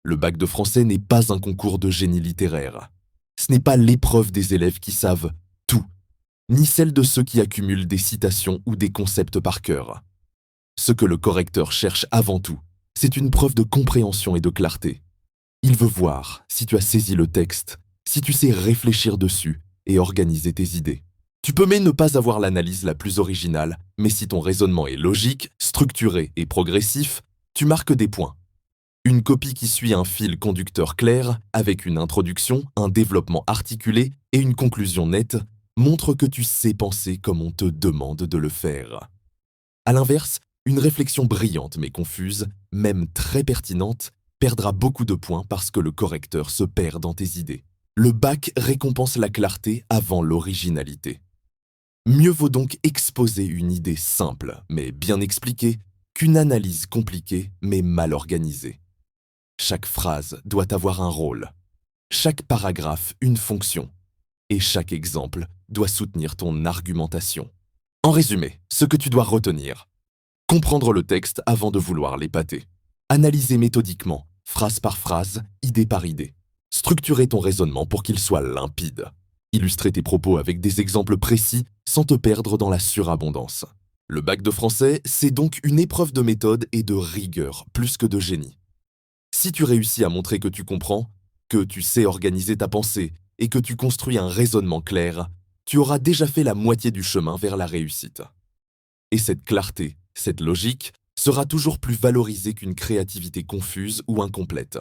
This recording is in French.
Le bac de français n'est pas un concours de génie littéraire. Ce n'est pas l'épreuve des élèves qui savent tout, ni celle de ceux qui accumulent des citations ou des concepts par cœur. Ce que le correcteur cherche avant tout, c'est une preuve de compréhension et de clarté. Il veut voir si tu as saisi le texte, si tu sais réfléchir dessus et organiser tes idées. Tu peux même ne pas avoir l'analyse la plus originale, mais si ton raisonnement est logique, structuré et progressif, tu marques des points. Une copie qui suit un fil conducteur clair, avec une introduction, un développement articulé et une conclusion nette, montre que tu sais penser comme on te demande de le faire. À l'inverse, une réflexion brillante mais confuse, même très pertinente, perdra beaucoup de points parce que le correcteur se perd dans tes idées. Le bac récompense la clarté avant l'originalité. Mieux vaut donc exposer une idée simple mais bien expliquée qu'une analyse compliquée mais mal organisée. Chaque phrase doit avoir un rôle, chaque paragraphe une fonction, et chaque exemple doit soutenir ton argumentation. En résumé, ce que tu dois retenir: comprendre le texte avant de vouloir l'épater. Analyser méthodiquement, phrase par phrase, idée par idée. Structurer ton raisonnement pour qu'il soit limpide. Illustrer tes propos avec des exemples précis sans te perdre dans la surabondance. Le bac de français, c'est donc une épreuve de méthode et de rigueur plus que de génie. Si tu réussis à montrer que tu comprends, que tu sais organiser ta pensée et que tu construis un raisonnement clair, tu auras déjà fait la moitié du chemin vers la réussite. Et cette clarté, cette logique, sera toujours plus valorisée qu'une créativité confuse ou incomplète.